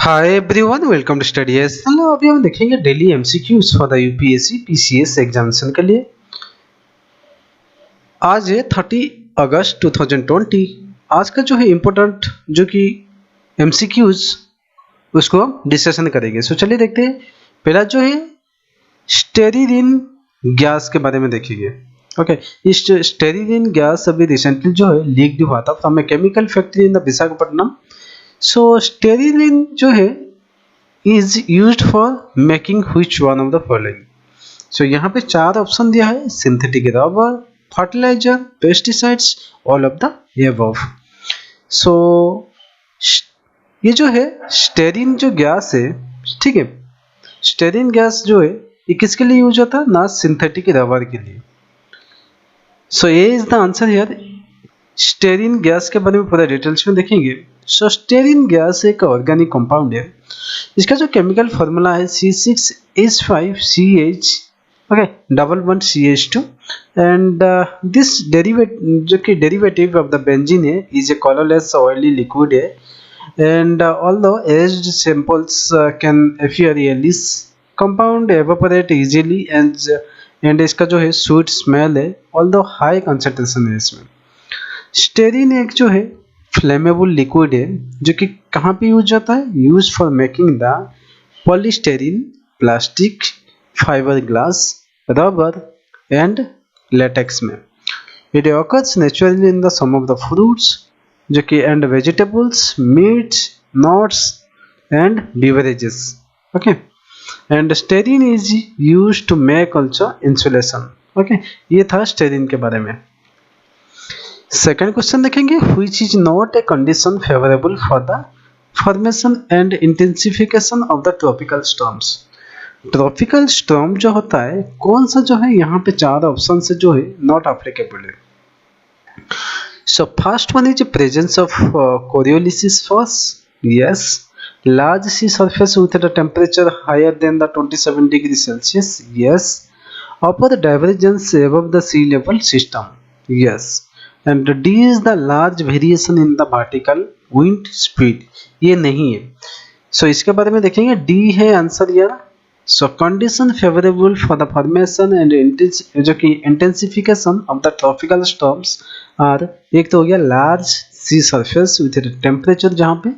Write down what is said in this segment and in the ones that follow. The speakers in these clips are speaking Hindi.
Hi everyone, welcome to study S. चलो अभी हम देखेंगे daily MCQs for the UPSC PCS examination के लिए। आज है 30 अगस्त 2020। आज का जो है इम्पोर्टेंट जो कि एमसीक्यूज उसको हम डिस्कशन करेंगे। सो चलिए देखते हैं। पहला जो है स्टेरिन गैस के बारे में देखेंगे। ओके, इस स्टेरिन गैस अभी रिसेंटली जो है लीक हुआ था from a chemical factory in the Visakhapatnam. So styrene जो है is used for making which one of the following। so यहाँ पे चार ऑप्शन दिया है: synthetic rubber, fertilizer, pesticides, all of the above। so ये जो है स्टेरिन जो गैस है, ठीक है, स्टेरिन गैस जो है ये किसके लिए यूज होता है? ना सिंथेटिक रबर के लिए। सो ये is the answer here. Styrene gas के बारे में पूरा डिटेल्स में देखेंगे। सो स्टेरिन गैस एक ऑर्गेनिक कंपाउंड है। इसका जो केमिकल फॉर्मूला है C6H5CH, okay, double bond CH2, and this derivate जो कि डेरिवेटिव ऑफ द बेंजीन है is a colourless oily liquid है, and although aged samples can appear yellowish compound evaporate easily and इसका जो है स्वीट स्मेल है, ऑल्दो हाई कंसंट्रेशन है इसमें। स्टेरिन एक जो है फ्लेमेबल लिक्विड है जो कि कहाँ पे यूज होता है? Use for making the polystyrene, plastic, fibre glass, rubber and latex में। It occurs naturally in the some of the fruits जो कि and vegetables, meat, nuts and beverages. Okay, and stearin is use to make also insulation. Okay, ये था स्टेरिन के बारे में। सेकेंड क्वेश्चन देखेंगे, which is not a condition favorable for the formation and intensification of the tropical storms। Tropical storm जो होता है कौन सा जो है, यहाँ पे चार ऑप्शन से जो है नॉट एप्लीकेबल है। So first one is presence of Coriolis force, yes. Large sea surface with the temperature higher than the 27 degree celsius, yes. Upper divergence above the sea level system, yes। And D is the large variation in the vertical wind speed, ये नहीं है। सो इसके बारे में देखेंगे, डी है आंसर यार। So condition favourable for the formation and जो कि intensification of the tropical storms are, एक तो हो गया large sea surface with temperature जहाँ पे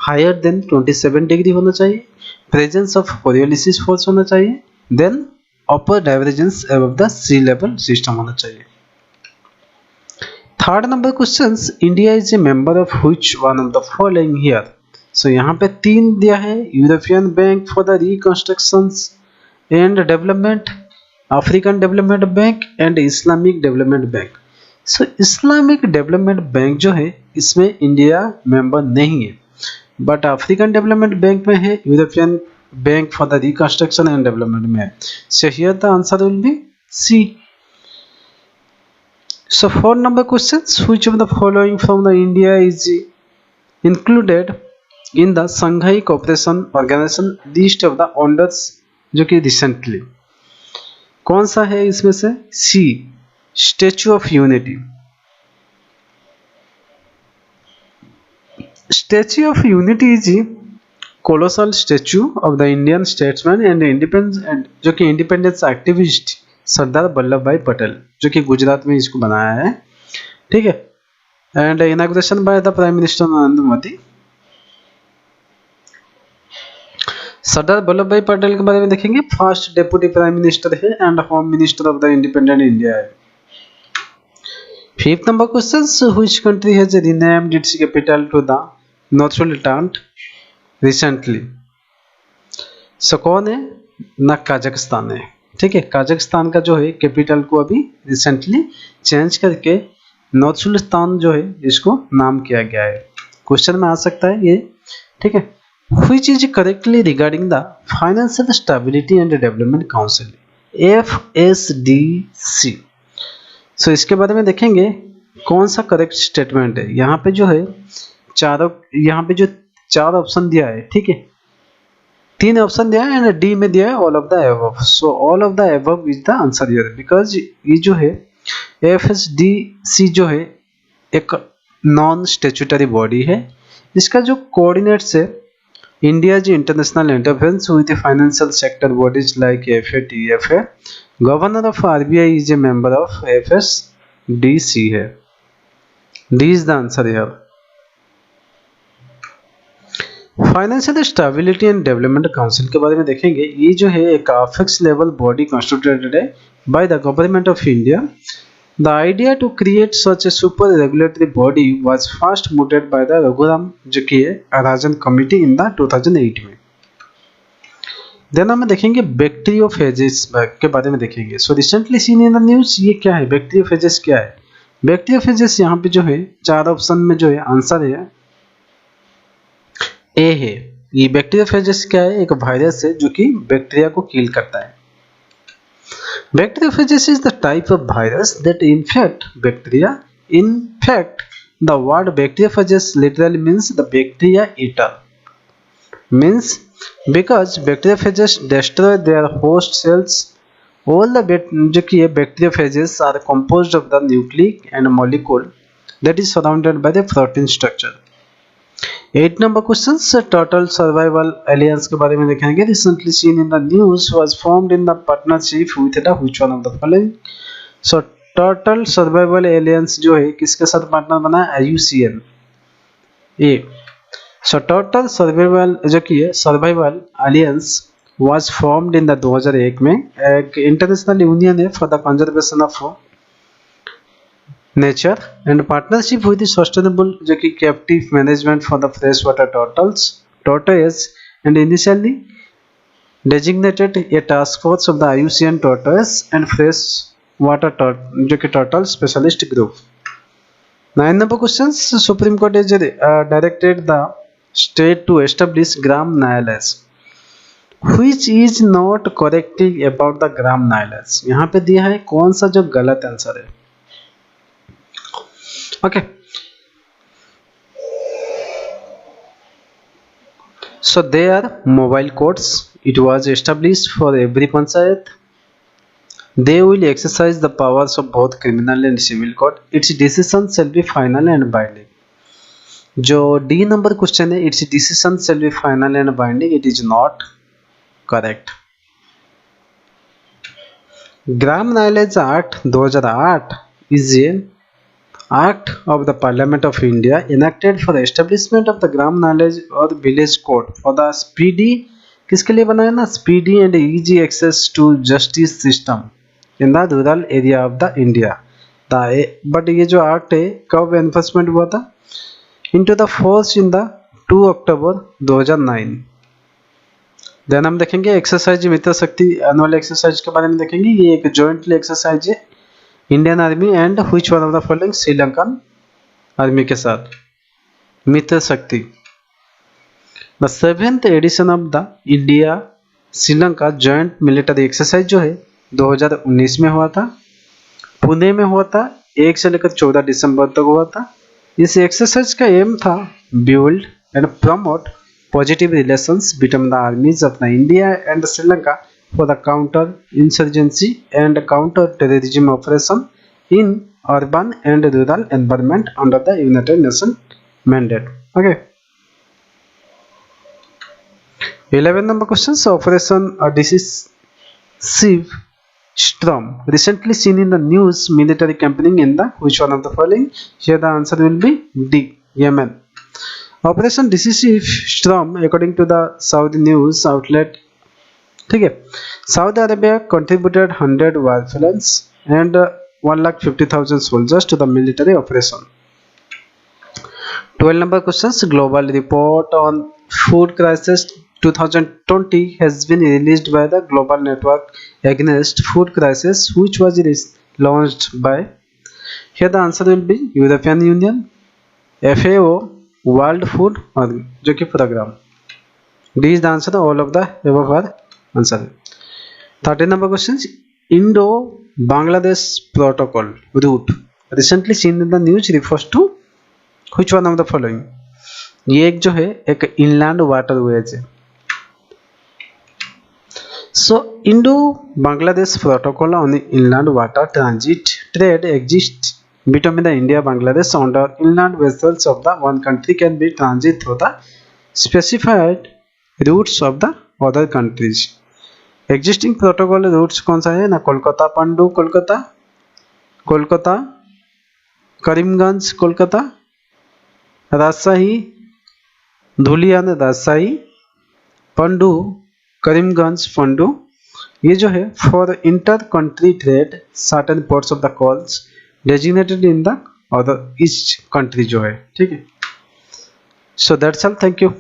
हायर देन 27 डिग्री होना चाहिए, प्रेजेंस ऑफ कोरियोलिसिस फोर्स होना चाहिए, then upper divergence above the sea level system होना चाहिए। Third number question, India is a member of which one of the following here. So यहाँ पे तीन दिया है: European bank for the reconstruction and development, African development bank and Islamic development bank. So Islamic development bank जो है इसमें इंडिया मेंबर नहीं है, बट अफ्रीकन डेवलपमेंट बैंक में है, European bank for the reconstruction and development में है। So here the answer will be C. So four number questions, which of the following from the India is included in the Shanghai Cooperation Organization list of the wonders जो कि recently, कौन सा है इसमें से? C, statue of unity. Statue of unity is colossal statue of the Indian statesman and independence जो कि इंडिपेंडेंस एक्टिविस्ट सरदार वल्लभ भाई पटेल, जो कि गुजरात में इसको बनाया है, ठीक है। And inauguration by the prime minister Narendra Modi. Sardar Vallabh Bhai Patel के बारे में देखेंगे, फर्स्ट डेप्यूटी प्राइम मिनिस्टर है and home minister of the independent India है। Fifth number question, which country has renamed its capital to the north recently. So कौन है? ना कजाकिस्तान है, ठीक है। कजाकिस्तान का जो है कैपिटल को अभी रिसेंटली चेंज करके नॉर्थ सुल्तान जो है इसको नाम किया गया है। क्वेश्चन में आ सकता है ये, ठीक है। Which is correctly regarding the financial stability and development council, FSDC। सो इसके बारे में देखेंगे कौन सा करेक्ट स्टेटमेंट है। यहाँ पे जो है यहाँ पे जो चार ऑप्शन दिया है, ठीक है, तीन ऑप्शन दिया है एंड डी में दिया है all of the above. So all of the above is the answer here, because ये जो है FSDC जो है एक नॉन स्टेचुटरी बॉडी है। इसका जो कोऑर्डिनेट्स है India's international interference with the financial sector bodies like FATF. Governor of RBI is a member of FSDC है. D is the answer here. Financial stability and development council के बारे में देखेंगे. ये जो है एक अफेक्स लेवल बॉडी कॉन्स्टिट्यूटेड है by the government of India. The idea to create such a super regulatory body was first moved by the Raghuram जो कि है राजन कमिटी इन द 2008 में. देन हम देखेंगे बैक्टीरियोफेजेस के बारे में देखेंगे. So recently seen in the news. ये क्या है बैक्टीरियोफेजेस क्या है? बैक्टीरियोफेजेस यहाँ पे जो है चार ऑप्शन में जो है आंसर है ए है. ये बैक्टीरियोफेजेस क्या है? एक वायरस है जो कि बैक्टीरिया को किल करता है. Bacteriophage is the type of virus that infect bacteria. In fact, the word bacteriophage literally means the bacteria eater. Means because bacteriophages destroy their host cells. All the जो कि bacteriophages are composed of the nucleic and molecule that is surrounded by the protein structure. 8 number questions. Turtle Survival Alliance के बारे में देखेंगे. Recently seen in the news was formed in the partnership with the which one of the following? So Turtle Survival Alliance जो है किसके साथ पार्टनर बना है? IUCN. A. So Turtle Survival जो कि है Survival Alliance was formed in the 2001 में. एक इंटरनेशनल यूनियन है for the conservation of nature and partnership with the sustainable जो कि captive management for the freshwater tortoise and initially designated a task force of the IUCN tortoise and freshwater जो कि turtle specialist group. 9 number questions. Supreme Court has directed the state to establish Gram Nyala's which is not correct about the Gram Nyala's. यहाँ पे दिया है कौन सा जो गलत आंसर है. Okay, so they are mobile courts. It was established for every panchayat. They will exercise the powers of both criminal and civil court. Its decision shall be final and binding. जो D नंबर क्वेश्चन है, its decision shall be final and binding. It is not correct. Gram Nyayalayas act 2008 is a Act of the Parliament of India enacted for the establishment of the Gram Knowledge or Village Code for the speedy किसके लिए बनाया ना speedy and easy access to justice system in the rural area of the India. But ये जो act है कब enforcement हुआ था? Into the force in the 2 October 2009. Then हम देखेंगे एक्सरसाइज मित्र शक्ति एनुअल एक्सरसाइज के बारे में देखेंगे. ये एक जॉइंटली एक्सरसाइज है Indian army and which one of the following Sri Lankan army के साथ. Mitra Shakti the 7th edition of the India Sri Lanka joint military exercise जो है 2019 में हुआ था. पुणे में हुआ था. 1 से लेकर 14 दिसंबर तक हुआ था. इस एक्सरसाइज का एम था build and promote positive relations between the armies of the India and Sri Lanka for the counter-insurgency and counter-terrorism operation in urban and rural environment under the United Nations mandate. Okay. 11 number questions. Operation Decisive Storm recently seen in the news military campaigning in the which one of the following? Here the answer will be D. Yemen. Operation Decisive Storm according to the Saudi news outlet. ठीक है. Saudi Arabia contributed 100 warplanes and 1,50,000 soldiers to the military operation. 12 number questions. Global report on food crisis 2020 has been released by the Global Network Against Food Crisis which was launched by. Here the answer will be European Union, FAO, World Food जो कि program. D is the answer. All of the above are answer. 13 number questions. Indo-Bangladesh Protocol route recently seen in the news refers to which one of the following? ये एक जो है एक inland waterways है. So Indo-Bangladesh Protocol on inland water transit trade exists between the India Bangladesh under inland vessels of the one country can be transit through the specified routes of the other countries. Existing protocol routes कौन सा है ना, कोलकाता पांडु कोलकाता, कोलकाता करीमगंज कोलकाता, राजशाही धुलियान राजशाही, पंडू करीमगंज पंडू। ये जो है for inter country trade certain ports of the calls designated in the other east country जो है, ठीक है। So that's all, thank you.